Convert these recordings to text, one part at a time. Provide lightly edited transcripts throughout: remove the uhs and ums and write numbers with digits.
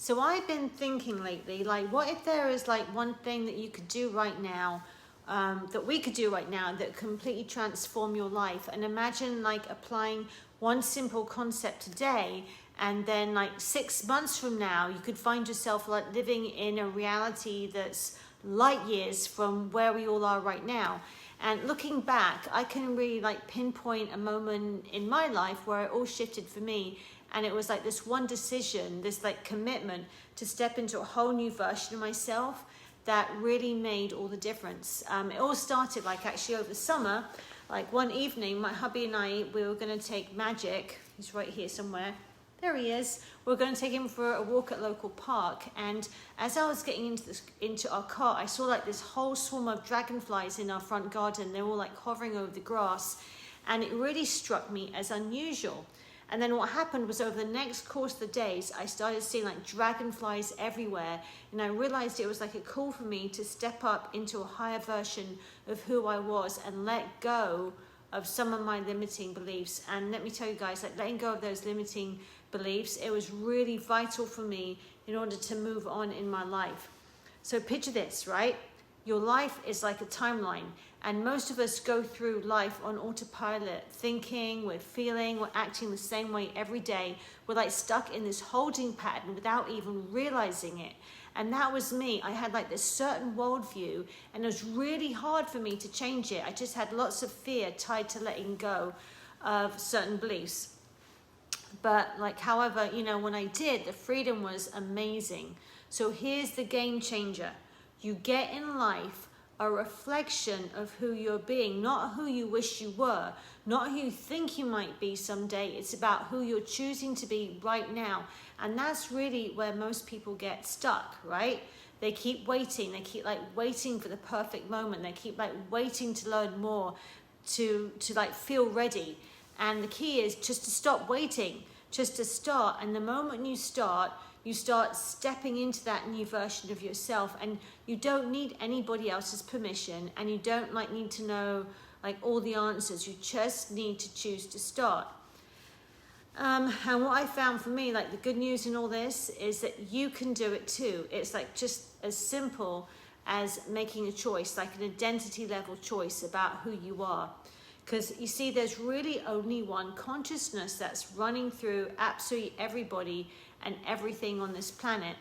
So I've been thinking lately, like, what if there is like one thing that you could do right now, that we could do right now that completely transform your life? And imagine like applying one simple concept today, and then like 6 months from now, you could find yourself like living in a reality that's light years from where we all are right now. And looking back, I can really like pinpoint a moment in my life where it all shifted for me. And it was like this one decision, this like commitment to step into a whole new version of myself that really made all the difference. It all started like actually over the summer. Like one evening, my hubby and I, we were going to take Magic. He's right here somewhere. There he is. We're going to take him for a walk at local park. And as I was getting into our car, I saw like this whole swarm of dragonflies in our front garden. They were all like hovering over the grass. And it really struck me as unusual. And then what happened was over the next course of the days, I started seeing like dragonflies everywhere. And I realized it was like a call for me to step up into a higher version of who I was and let go of some of my limiting beliefs. And let me tell you guys, like letting go of those limiting beliefs, it was really vital for me in order to move on in my life. So picture this, right? Your life is like a timeline, and most of us go through life on autopilot, thinking, we're feeling, we're acting the same way every day. We're like stuck in this holding pattern without even realizing it. And that was me. I had like this certain worldview, and it was really hard for me to change it. I just had lots of fear tied to letting go of certain beliefs. But like, however, you know, when I did, the freedom was amazing. So here's the game changer. You get in life a reflection of who you're being, not who you wish you were, not who you think you might be someday. It's about who you're choosing to be right now. And that's really where most people get stuck, right? They keep waiting. They keep like waiting for the perfect moment. They keep like waiting to learn more, to like feel ready. And the key is just to stop waiting, just to start. And the moment you start stepping into that new version of yourself, and you don't need anybody else's permission, and you don't like need to know like all the answers. You just need to choose to start. And what I found for me, like the good news in all this is that you can do it too. It's like just as simple as making a choice, like an identity level choice about who you are. Because you see, there's really only one consciousness that's running through absolutely everybody and everything on this planet.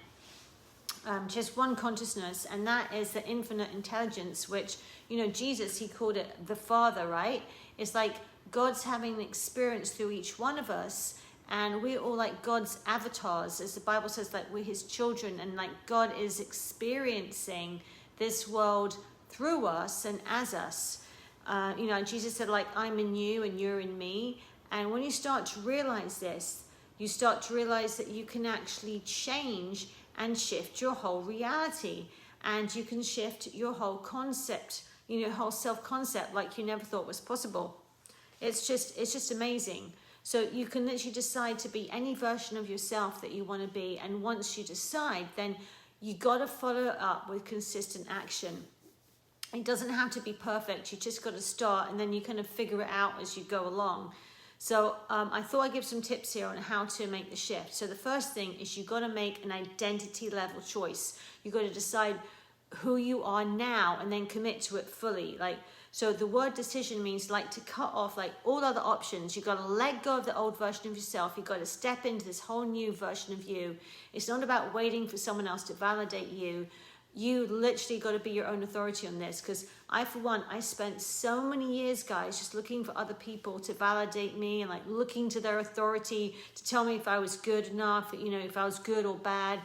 Just one consciousness, and that is the infinite intelligence, which, you know, Jesus, he called it the Father, right? It's like God's having an experience through each one of us, and we're all like God's avatars, as the Bible says, like we're his children, and like God is experiencing this world through us and as us. You know, Jesus said, like, I'm in you and you're in me. And when you start to realize this, you start to realize that you can actually change and shift your whole reality. And you can shift your whole concept, you know, whole self-concept like you never thought was possible. It's just amazing. So you can literally decide to be any version of yourself that you want to be. And once you decide, then you got to follow it up with consistent action. It doesn't have to be perfect. You just got to start, and then you kind of figure it out as you go along. So I thought I'd give some tips here on how to make the shift. So the first thing is you got to make an identity level choice. You got to decide who you are now and then commit to it fully. Like, so the word decision means like to cut off like all other options. You got to let go of the old version of yourself. You got to step into this whole new version of you. It's not about waiting for someone else to validate you. You literally got to be your own authority on this, because I, for one, I spent so many years, guys, just looking for other people to validate me and like looking to their authority to tell me if I was good enough, you know, if I was good or bad.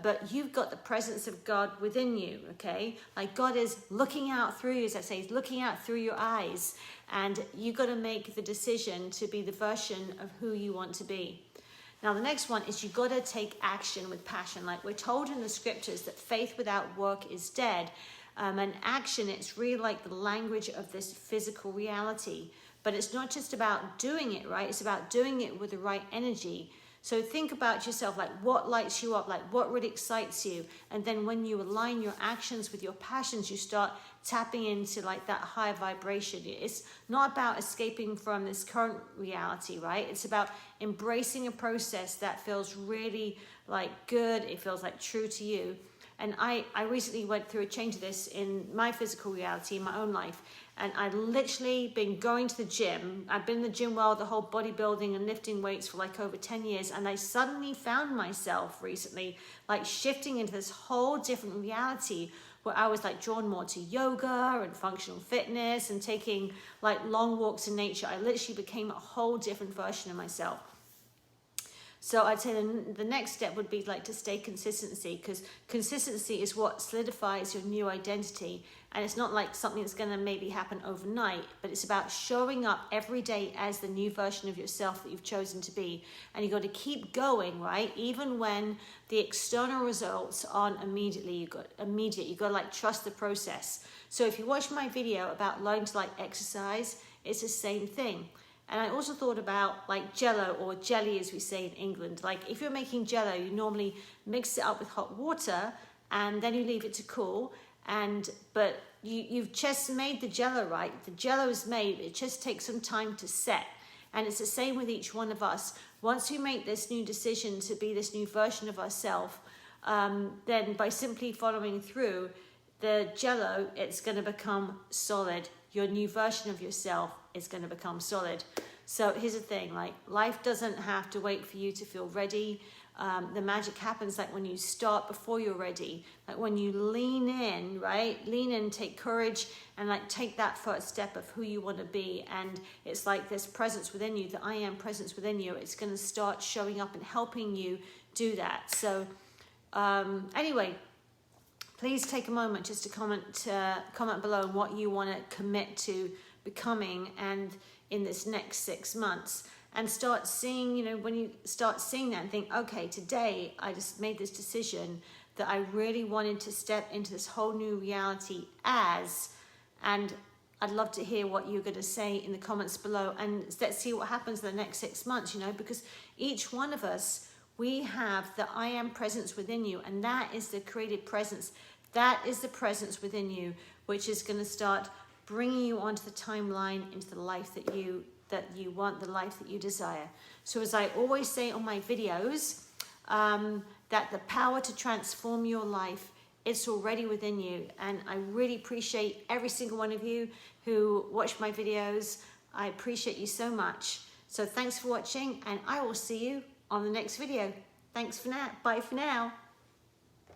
But you've got the presence of God within you, okay? Like God is looking out through you, as I say, he's looking out through your eyes, and you got to make the decision to be the version of who you want to be. Now, the next one is you got to take action with passion. Like we're told in the scriptures that faith without work is dead. And action, it's really like the language of this physical reality. But it's not just about doing it, right? It's about doing it with the right energy. So think about yourself, like what lights you up, like what really excites you. And then when you align your actions with your passions, you start tapping into like that higher vibration. It's not about escaping from this current reality, right? It's about embracing a process that feels really like good. It feels like true to you. And I recently went through a change of this in my physical reality, in my own life. And I'd literally been going to the gym. I've been in the gym world, the whole bodybuilding and lifting weights for like over 10 years. And I suddenly found myself recently like shifting into this whole different reality where I was like drawn more to yoga and functional fitness and taking like long walks in nature. I literally became a whole different version of myself. So I'd say the next step would be like to stay consistency, because consistency is what solidifies your new identity. And it's not like something that's going to maybe happen overnight, but it's about showing up every day as the new version of yourself that you've chosen to be. And you got to keep going, right? Even when the external results aren't immediate, you got to like trust the process. So if you watch my video about learning to like exercise, it's the same thing. And I also thought about like Jello, or jelly as we say in England. Like if you're making Jello, you normally mix it up with hot water and then you leave it to cool. But you've just made the Jello, right? The Jello is made, it just takes some time to set. And it's the same with each one of us. Once we make this new decision to be this new version of ourselves, then by simply following through, the Jello, it's going to become solid. Your new version of yourself is going to become solid. So here's the thing, like life doesn't have to wait for you to feel ready. The magic happens like when you start before you're ready, like when you lean in, right? Lean in, take courage, and like take that first step of who you want to be. And it's like this presence within you, the I am presence within you. It's going to start showing up and helping you do that. So anyway, please take a moment just to comment below on what you want to commit to becoming and in this next 6 months. And start seeing, you know, when you start seeing that and think, okay, today I just made this decision that I really wanted to step into this whole new reality and I'd love to hear what you're going to say in the comments below. And let's see what happens in the next 6 months, you know, because each one of us, we have the I am presence within you, and that is the created presence. That is the presence within you, which is going to start bringing you onto the timeline, into the life that you want, the life that you desire. So as I always say on my videos, that the power to transform your life, it's already within you. And I really appreciate every single one of you who watch my videos. I appreciate you so much. So thanks for watching, and I will see you on the next video. Thanks for now. Bye for now.